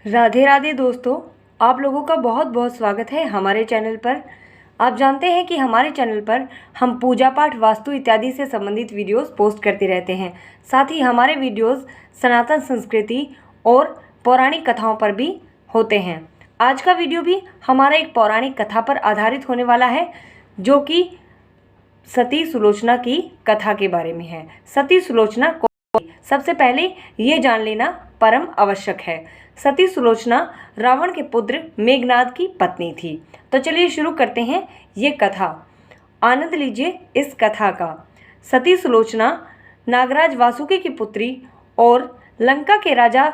राधे राधे दोस्तों, आप लोगों का बहुत बहुत स्वागत है हमारे चैनल पर। आप जानते हैं कि हमारे चैनल पर हम पूजा पाठ, वास्तु इत्यादि से संबंधित वीडियोस पोस्ट करते रहते हैं। साथ ही हमारे वीडियोस सनातन संस्कृति और पौराणिक कथाओं पर भी होते हैं। आज का वीडियो भी हमारा एक पौराणिक कथा पर आधारित होने वाला है, जो कि सती सुलोचना की कथा के बारे में है। सती सुलोचना कौन? सबसे पहले ये जान लेना परम आवश्यक है। सती सुलोचना रावण के पुत्र मेघनाद की पत्नी थी। तो चलिए शुरू करते हैं ये कथा। आनंद लीजिए इस कथा का। सती सुलोचना नागराज वासुकी की पुत्री और लंका के राजा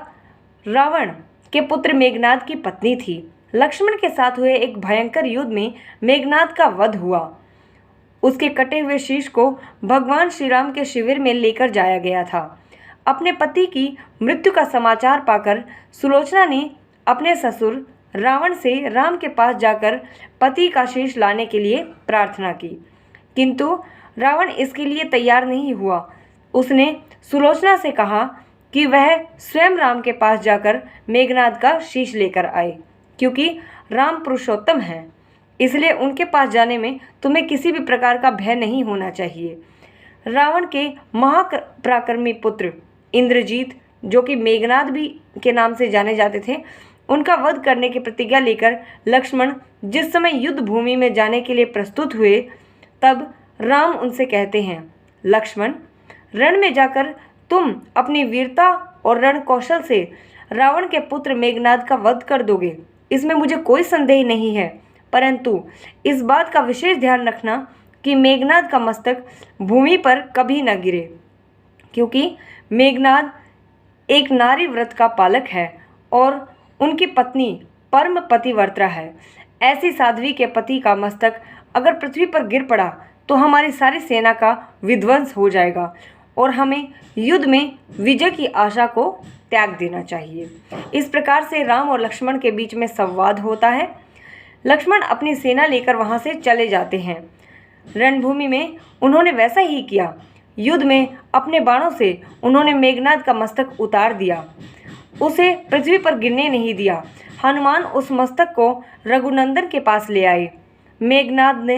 रावण के पुत्र मेघनाद की पत्नी थी। लक्ष्मण के साथ हुए एक भयंकर युद्ध में मेघनाद का वध हुआ। उसके कटे हुए शीश को भगवान श्री राम के शिविर में लेकर जाया गया था। अपने पति की मृत्यु का समाचार पाकर सुलोचना ने अपने ससुर रावण से राम के पास जाकर पति का शीश लाने के लिए प्रार्थना की, किंतु रावण इसके लिए तैयार नहीं हुआ। उसने सुलोचना से कहा कि वह स्वयं राम के पास जाकर मेघनाद का शीश लेकर आए, क्योंकि राम पुरुषोत्तम हैं, इसलिए उनके पास जाने में तुम्हें किसी भी प्रकार का भय नहीं होना चाहिए। रावण के महापराक्रमी पुत्र इंद्रजीत, जो कि मेघनाद भी के नाम से जाने जाते थे, उनका वध करने की प्रतिज्ञा लेकर लक्ष्मण जिस समय युद्ध भूमि में जाने के लिए प्रस्तुत हुए, तब राम उनसे कहते हैं, लक्ष्मण, रण में जाकर तुम अपनी वीरता और रण कौशल से रावण के पुत्र मेघनाद का वध कर दोगे, इसमें मुझे कोई संदेह नहीं है। परंतु इस बात का विशेष ध्यान रखना कि मेघनाद का मस्तक भूमि पर कभी न गिरे, क्योंकि मेघनाद एक नारी व्रत का पालक है और उनकी पत्नी परम पतिव्रता है। ऐसी साध्वी के पति का मस्तक अगर पृथ्वी पर गिर पड़ा तो हमारी सारी सेना का विध्वंस हो जाएगा और हमें युद्ध में विजय की आशा को त्याग देना चाहिए। इस प्रकार से राम और लक्ष्मण के बीच में संवाद होता है। लक्ष्मण अपनी सेना लेकर वहां से चले जाते हैं। रणभूमि में उन्होंने वैसा ही किया। युद्ध में अपने बाणों से उन्होंने मेघनाद का मस्तक उतार दिया, उसे पृथ्वी पर गिरने नहीं दिया। हनुमान उस मस्तक को रघुनंदन के पास ले आए। मेघनाद ने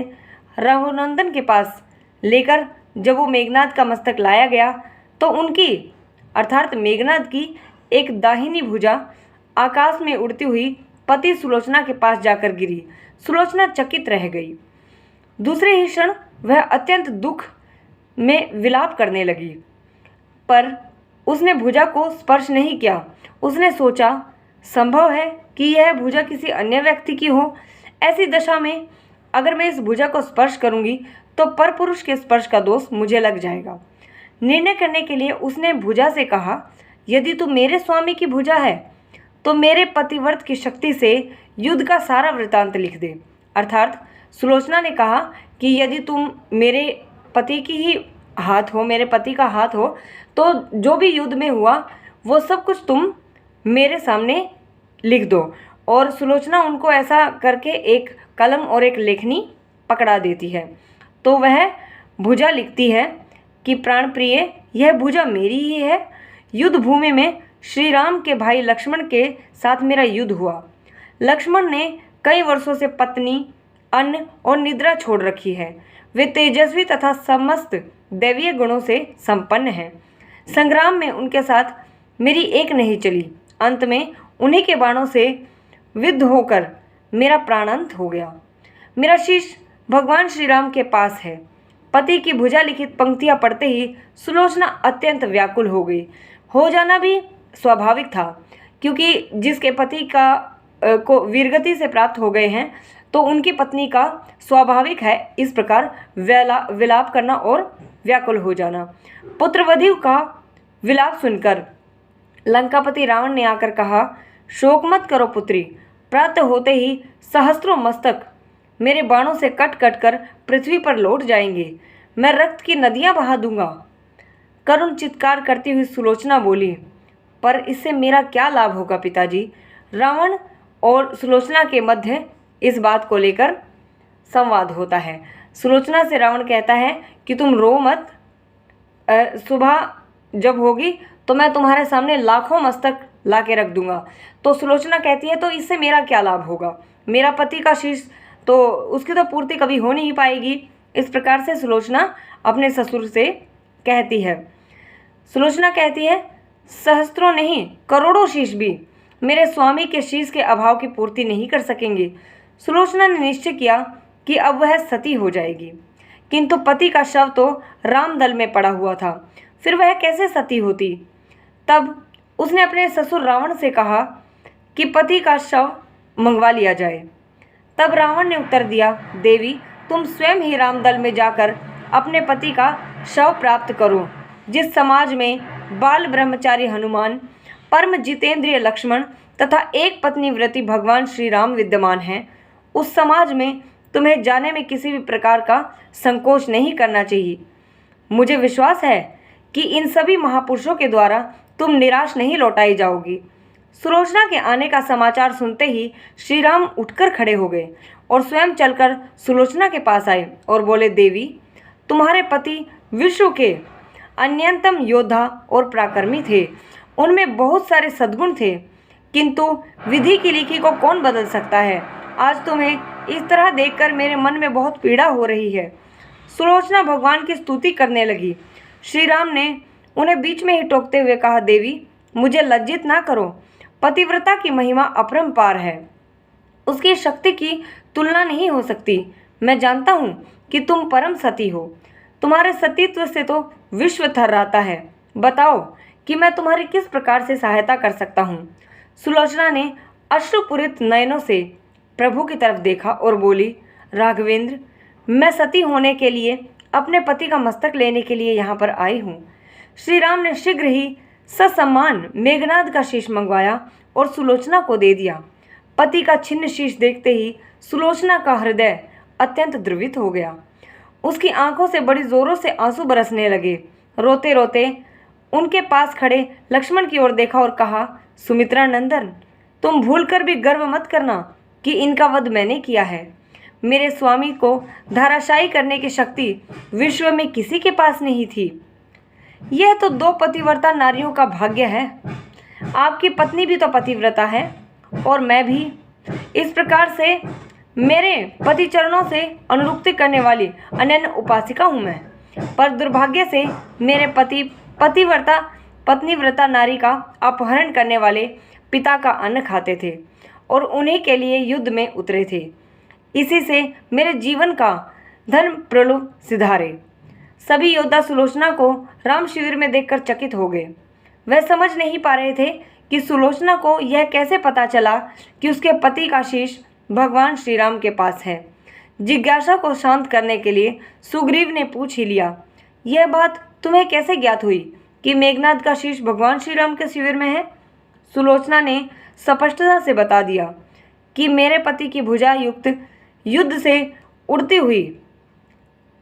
रघुनंदन के पास लेकर जब वो मेघनाद का मस्तक लाया गया तो उनकी अर्थात मेघनाद की एक दाहिनी भुजा आकाश में उड़ती हुई पति सुलोचना के पास जाकर गिरी। सुलोचना चकित रह गई। दूसरे ही क्षण वह अत्यंत दुख में विलाप करने लगी, पर उसने भुजा को स्पर्श नहीं किया। उसने सोचा, संभव है कि यह भुजा किसी अन्य व्यक्ति की हो। ऐसी दशा में अगर मैं इस भुजा को स्पर्श करूंगी तो परपुरुष के स्पर्श का दोष मुझे लग जाएगा। निर्णय करने के लिए उसने भुजा से कहा, यदि तू मेरे स्वामी की भुजा है तो मेरे पतिव्रत की शक्ति से युद्ध का सारा वृतांत लिख दे। अर्थात सुलोचना ने कहा कि यदि तुम मेरे पति की ही हाथ हो, मेरे पति का हाथ हो, तो जो भी युद्ध में हुआ वो सब कुछ तुम मेरे सामने लिख दो। और सुलोचना उनको ऐसा करके एक कलम और एक लेखनी पकड़ा देती है। तो वह भुजा लिखती है कि प्राण प्रिय, यह भुजा मेरी ही है। युद्ध भूमि में श्री राम के भाई लक्ष्मण के साथ मेरा युद्ध हुआ। लक्ष्मण ने कई वर्षों से पत्नी, अन्न और निद्रा छोड़ रखी है। वे तेजस्वी तथा समस्त दैवीय गुणों से संपन्न हैं। संग्राम में उनके साथ मेरी एक नहीं चली। अंत में उन्हीं के बाणों से विद्ध होकर मेरा प्राणांत हो गया। मेरा शीश भगवान श्री राम के पास है। पति की भुजा लिखित पंक्तियां पढ़ते ही सुलोचना अत्यंत व्याकुल हो गई। हो जाना भी स्वाभाविक था, क्योंकि जिसके पति को वीरगति से प्राप्त हो गए हैं तो उनकी पत्नी का स्वाभाविक है इस प्रकार विलाप करना और व्याकुल हो जाना। पुत्रवधू का विलाप सुनकर लंकापति रावण ने आकर कहा, शोक मत करो पुत्री, प्रातः होते ही सहस्त्रों मस्तक मेरे बाणों से कट कट कर पृथ्वी पर लौट जाएंगे। मैं रक्त की नदियां बहा दूंगा। करुण चित्कार करती हुई सुलोचना बोली, पर इससे मेरा क्या लाभ होगा पिताजी। रावण और सुलोचना के मध्य इस बात को लेकर संवाद होता है। सुलोचना से रावण कहता है कि तुम रो मत, सुबह जब होगी तो मैं तुम्हारे सामने लाखों मस्तक ला के रख दूंगा। तो सुलोचना कहती है तो इससे मेरा क्या लाभ होगा, मेरा पति का शीश तो उसकी तो पूर्ति कभी हो नहीं पाएगी। इस प्रकार से सुलोचना अपने ससुर से कहती है। सुलोचना कहती है सहस्त्रों नहीं करोड़ों शीश भी मेरे स्वामी के शीश के अभाव की पूर्ति नहीं कर सकेंगे। सुलोचना ने निश्चय किया कि अब वह सती हो जाएगी, किंतु पति का शव तो रामदल में पड़ा हुआ था, फिर वह कैसे सती होती। तब उसने अपने ससुर रावण से कहा कि पति का शव मंगवा लिया जाए। तब रावण ने उत्तर दिया, देवी तुम स्वयं ही रामदल में जाकर अपने पति का शव प्राप्त करो। जिस समाज में बाल ब्रह्मचारी हनुमान, परम जितेंद्रिय लक्ष्मण तथा एक पत्नी व्रती भगवान श्री राम विद्यमान हैं, उस समाज में तुम्हें जाने में किसी भी प्रकार का संकोच नहीं करना चाहिए। मुझे विश्वास है कि इन सभी महापुरुषों के द्वारा तुम निराश नहीं लौटाई जाओगी। सुलोचना के आने का समाचार सुनते ही श्री राम उठकर खड़े हो गए और स्वयं चलकर सुलोचना के पास आए और बोले, देवी तुम्हारे पति विश्व के अन्यतम योद्धा और पराक्रमी थे, उनमें बहुत सारे सद्गुण थे, किंतु विधि की लिखी को कौन बदल सकता है। आज तुम्हें इस तरह देखकर मेरे मन में बहुत पीड़ा हो रही है। सुलोचना भगवान की स्तुति करने लगी। श्री राम ने उन्हें बीच में ही टोकते हुए कहा, देवी मुझे लज्जित ना करो, पतिव्रता की महिमा अपरंपार है, उसकी शक्ति की तुलना नहीं हो सकती। मैं जानता हूँ कि तुम परम सती हो, तुम्हारे सतीत्व से तो विश्व थर्राता है। बताओ कि मैं तुम्हारी किस प्रकार से सहायता कर सकता हूँ। सुलोचना ने अश्रुपूरित नयनों से प्रभु की तरफ देखा और बोली, राघवेंद्र मैं सती होने के लिए अपने पति का मस्तक लेने के लिए यहाँ पर आई हूँ। श्री राम ने शीघ्र ही ससम्मान मेघनाद का शीश मंगवाया और सुलोचना को दे दिया। पति का छिन्न शीश देखते ही सुलोचना का हृदय अत्यंत द्रवित हो गया। उसकी आंखों से बड़ी जोरों से आंसू बरसने लगे। रोते रोते उनके पास खड़े लक्ष्मण की ओर देखा और कहा, सुमित्रा नंदन तुम भूलकर भी गर्व मत करना कि इनका वध मैंने किया है। मेरे स्वामी को धाराशायी करने की शक्ति विश्व में किसी के पास नहीं थी। यह तो दो पतिव्रता नारियों का भाग्य है। आपकी पत्नी भी तो पतिव्रता है और मैं भी। इस प्रकार से मेरे पति चरणों से अनुरुक्ति करने वाली अनन्य उपासिका हूँ मैं। पर दुर्भाग्य से मेरे पति पत्नीव्रता नारी का अपहरण करने वाले पिता का अन्न खाते थे और उन्हीं के लिए युद्ध में उतरे थे। इसी से मेरे जीवन का धर्म प्रलोभ सिधारे। सभी योद्धा सुलोचना को राम शिविर में देखकर चकित हो गए। वह समझ नहीं पा रहे थे कि सुलोचना को यह कैसे पता चला कि उसके पति का शीश भगवान श्री राम के पास है। जिज्ञासा को शांत करने के लिए सुग्रीव ने पूछ ही लिया, यह बात तुम्हें कैसे ज्ञात हुई कि मेघनाद का शीश भगवान श्री राम के शिविर में है। सुलोचना ने स्पष्टता से बता दिया कि मेरे पति की भुजा युक्त युद्ध से उड़ती हुई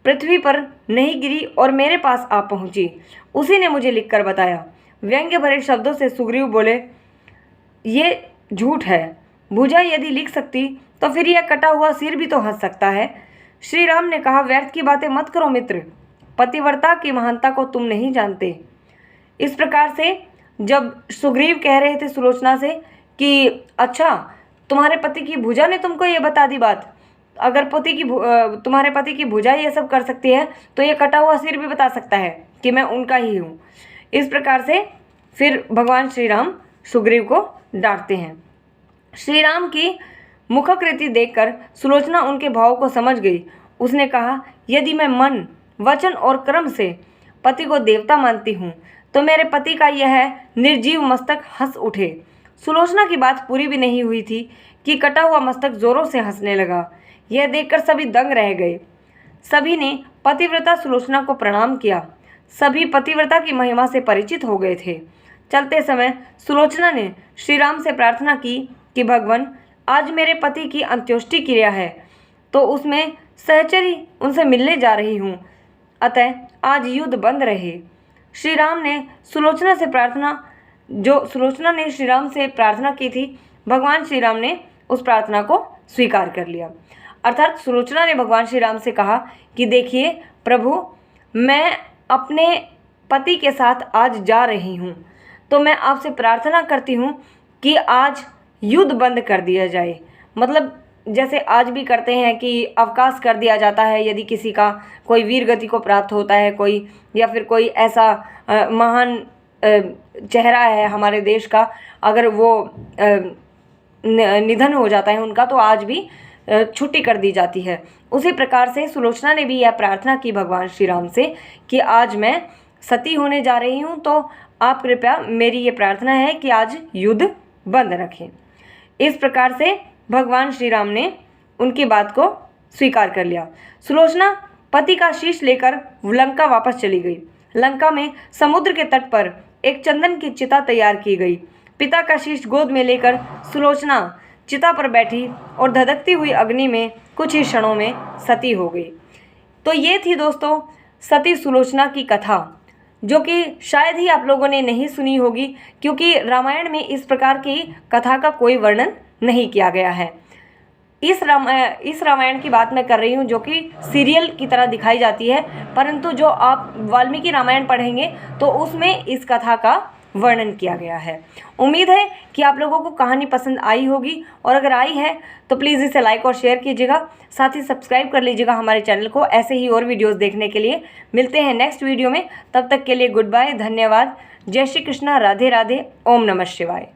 पृथ्वी पर नहीं गिरी और मेरे पास आ पहुंची, उसी ने मुझे लिखकर बताया। व्यंग्य भरे शब्दों से सुग्रीव बोले, ये झूठ है। भुजा यदि लिख सकती तो फिर यह कटा हुआ सिर भी तो हंस सकता है। श्री राम ने कहा, व्यर्थ की बातें मत करो मित्र, पतिव्रता की महानता को तुम नहीं जानते। इस प्रकार से जब सुग्रीव कह रहे थे सुलोचना से कि अच्छा तुम्हारे पति की भुजा ने तुमको ये बता दी बात, अगर तुम्हारे पति की भुजा ये सब कर सकती है तो ये कटा हुआ सिर भी बता सकता है कि मैं उनका ही हूँ। इस प्रकार से फिर भगवान श्री राम सुग्रीव को डांटते हैं। श्री राम की मुखाकृति देखकर सुलोचना उनके भाव को समझ गई। उसने कहा, यदि मैं मन वचन और कर्म से पति को देवता मानती हूँ तो मेरे पति का यह निर्जीव मस्तक हंस उठे। सुलोचना की बात पूरी भी नहीं हुई थी कि कटा हुआ मस्तक जोरों से हंसने लगा। यह देखकर सभी दंग रह गए। सभी ने पतिव्रता सुलोचना को प्रणाम किया। सभी पतिव्रता की महिमा से परिचित हो गए थे। चलते समय सुलोचना ने श्री राम से प्रार्थना की कि भगवान, आज मेरे पति की अंत्योष्टि क्रिया है तो उसमें सहचरी उनसे मिलने जा रही हूँ, अतः आज युद्ध बंद रहे। श्री राम ने सुलोचना ने श्री राम से प्रार्थना की थी, भगवान श्री राम ने उस प्रार्थना को स्वीकार कर लिया। अर्थात सुलोचना ने भगवान श्री राम से कहा कि देखिए प्रभु, मैं अपने पति के साथ आज जा रही हूँ, तो मैं आपसे प्रार्थना करती हूँ कि आज युद्ध बंद कर दिया जाए। मतलब जैसे आज भी करते हैं कि अवकाश कर दिया जाता है, यदि किसी का कोई वीर गति को प्राप्त होता है कोई, या फिर कोई ऐसा महान चेहरा है हमारे देश का, अगर वो निधन हो जाता है उनका, तो आज भी छुट्टी कर दी जाती है। उसी प्रकार से सुलोचना ने भी यह प्रार्थना की भगवान श्री राम से कि आज मैं सती होने जा रही हूँ, तो आप कृपया, मेरी ये प्रार्थना है कि आज युद्ध बंद रखें। इस प्रकार से भगवान श्री राम ने उनकी बात को स्वीकार कर लिया। सुलोचना पति का शीश लेकर लंका वापस चली गई। लंका में समुद्र के तट पर एक चंदन की चिता तैयार की गई। पिता का शीश गोद में लेकर सुलोचना चिता पर बैठी और धधकती हुई अग्नि में कुछ ही क्षणों में सती हो गई। तो ये थी दोस्तों सती सुलोचना की कथा, जो कि शायद ही आप लोगों ने नहीं सुनी होगी, क्योंकि रामायण में इस प्रकार की कथा का कोई वर्णन नहीं किया गया है। इस रामायण की बात मैं कर रही हूँ जो कि सीरियल की तरह दिखाई जाती है, परंतु जो आप वाल्मीकि रामायण पढ़ेंगे तो उसमें इस कथा का वर्णन किया गया है। उम्मीद है कि आप लोगों को कहानी पसंद आई होगी, और अगर आई है तो प्लीज़ इसे लाइक और शेयर कीजिएगा, साथ ही सब्सक्राइब कर लीजिएगा हमारे चैनल को ऐसे ही और वीडियोस देखने के लिए। मिलते हैं नेक्स्ट वीडियो में, तब तक के लिए गुड बाय, धन्यवाद, जय श्री कृष्णा, राधे राधे, ओम नमः शिवाय।